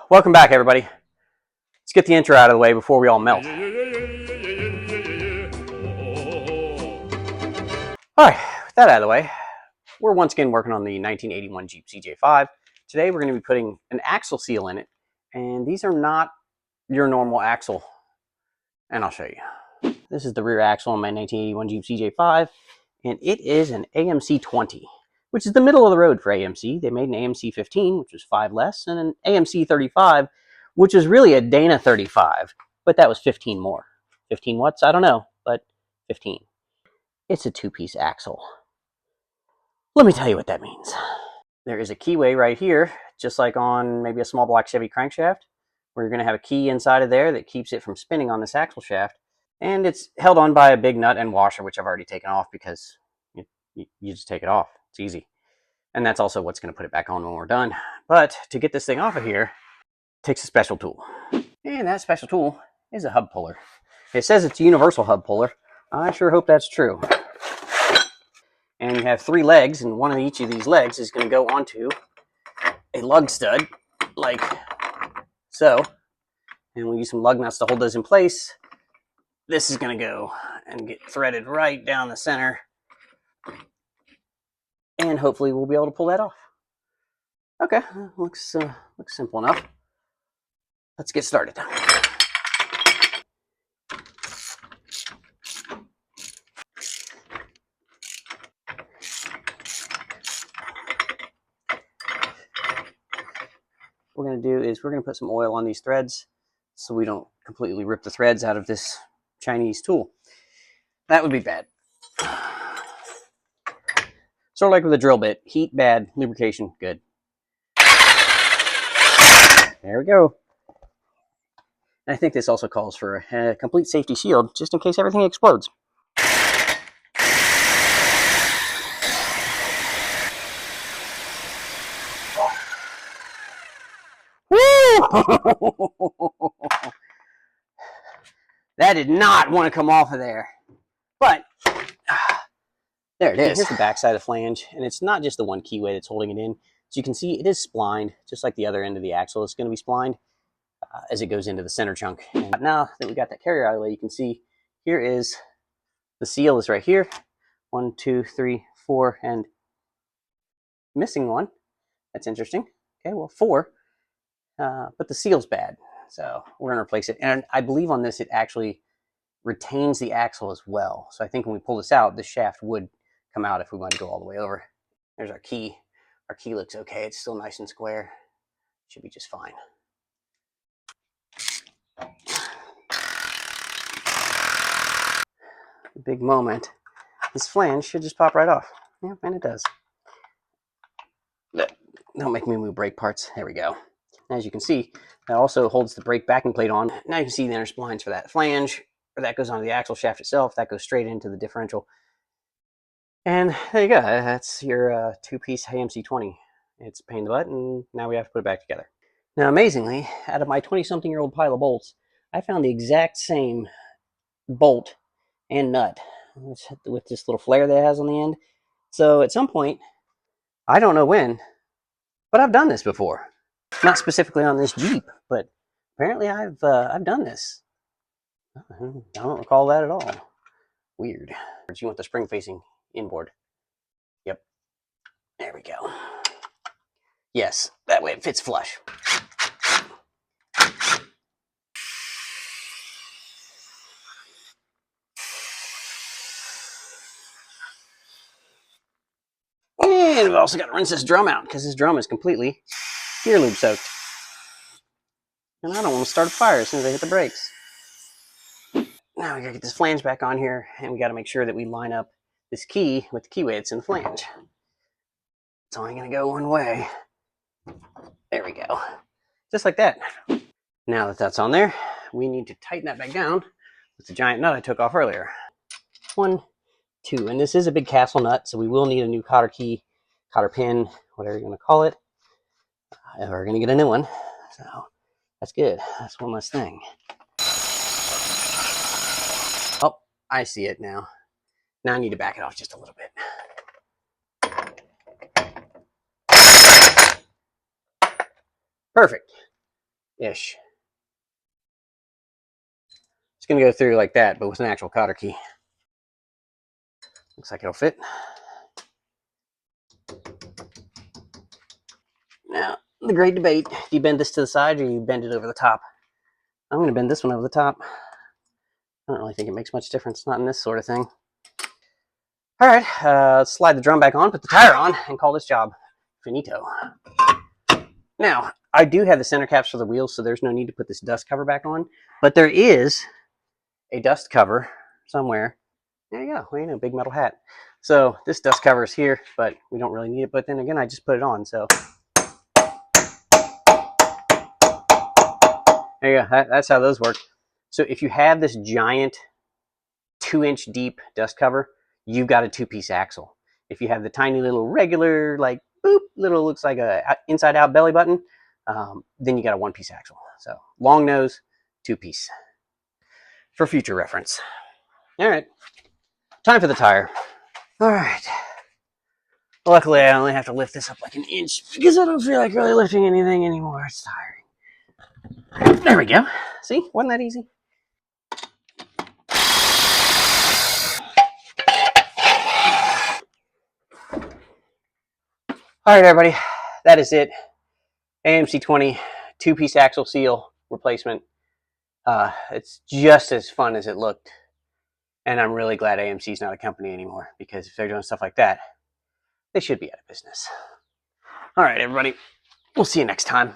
Welcome back, everybody. Let's get the intro out of the way before we all melt. All right, with that out of the way, we're once again working on the 1981 Jeep CJ5. Today we're going to be putting an axle seal in it, and these are not your normal axle, and I'll show you. This is the rear axle on my 1981 Jeep CJ5, and it is an AMC 20, which is the middle of the road for AMC. They made an AMC 15, which was 5 less, and an AMC 35, which is really a Dana 35, but that was 15 more. 15 watts? I don't know, but 15. It's a two-piece axle. Let me tell you what that means. There is a keyway right here, just like on maybe a small block Chevy crankshaft, where you're going to have a key inside of there that keeps it from spinning on this axle shaft. And it's held on by a big nut and washer, which I've already taken off because you just take it off. It's easy. And that's also what's going to put it back on when we're done. But to get this thing off of here, it takes a special tool. And that special tool is a hub puller. It says it's a universal hub puller. I sure hope that's true. And you have 3 legs, and one of each of these legs is going to go onto a lug stud, like so. And we'll use some lug nuts to hold those in place. This is going to go and get threaded right down the center. And hopefully we'll be able to pull that off. Okay, looks simple enough. Let's get started. What we're going to do is we're going to put some oil on these threads so we don't completely rip the threads out of this Chinese tool. That would be bad. Sort of like with a drill bit. Heat, bad. Lubrication, good. There we go. And I think this also calls for a complete safety shield, just in case everything explodes. That did not want to come off of there. But there it is. Here's the backside of the flange, and it's not just the one keyway that's holding it in. As you can see, it is splined, just like the other end of the axle. It's going to be splined as it goes into the center chunk. And now that we got that carrier out of the way, you can see here is the seal is right here. 1, 2, 3, 4, and missing one. That's interesting. Okay, well, 4. But the seal's bad, so we're going to replace it. And I believe on this, it actually retains the axle as well. So I think when we pull this out, the shaft would come out if we want to go all the way over. There's our key. Our key looks okay. It's still nice and square. Should be just fine. The big moment. This flange should just pop right off. Yeah, and it does. Don't make me move brake parts. There we go. As you can see, that also holds the brake backing plate on. Now you can see the inner splines for that flange, or that goes onto the axle shaft itself. That goes straight into the differential. And there you go. That's your two-piece AMC 20. It's a pain in the butt, and now we have to put it back together. Now, amazingly, out of my 20-something-year-old pile of bolts, I found the exact same bolt and nut with this little flare that it has on the end. So at some point, I don't know when, but I've done this before. Not specifically on this Jeep, but apparently I've done this. I don't recall that at all. Weird. You want the spring facing inboard. Yep. There we go. Yes, that way it fits flush. And we've also got to rinse this drum out because this drum is completely gear lube soaked. And I don't want to start a fire as soon as I hit the brakes. Now we gotta get this flange back on here, and we gotta make sure that we line up this key with the keyway that's in the flange. It's only gonna go one way. There we go. Just like that. Now that that's on there, we need to tighten that back down with the giant nut I took off earlier. 1, 2, and this is a big castle nut, so we will need a new cotter key, cotter pin, whatever you're gonna call it. We're gonna get a new one, so that's good. That's one less thing. Oh, I see it now. Now I need to back it off just a little bit. Perfect. ish. It's going to go through like that, but with an actual cotter key. Looks like it'll fit. Now, the great debate. Do you bend this to the side or you bend it over the top? I'm going to bend this one over the top. I don't really think it makes much difference, not in this sort of thing. All right, let's slide the drum back on, put the tire on, and call this job finito. Now, I do have the center caps for the wheels, so there's no need to put this dust cover back on, but there is a dust cover somewhere. There you go, well, you know, big metal hat. So this dust cover is here, but we don't really need it, but then again, I just put it on, so. There you go, that's how those work. So if you have this giant 2-inch deep dust cover, you've got a 2-piece axle. If you have the tiny little regular, like, boop, little looks like a inside out belly button, then you got a 1-piece axle. So long nose, 2-piece. For future reference. All right, time for the tire. All right. Luckily, I only have to lift this up like an inch because I don't feel like really lifting anything anymore. It's tiring. There we go. See, wasn't that easy? All right, everybody, that is it. AMC 20 2-piece axle seal replacement. It's just as fun as it looked. And I'm really glad AMC's not a company anymore, because if they're doing stuff like that, they should be out of business. All right, everybody. We'll see you next time.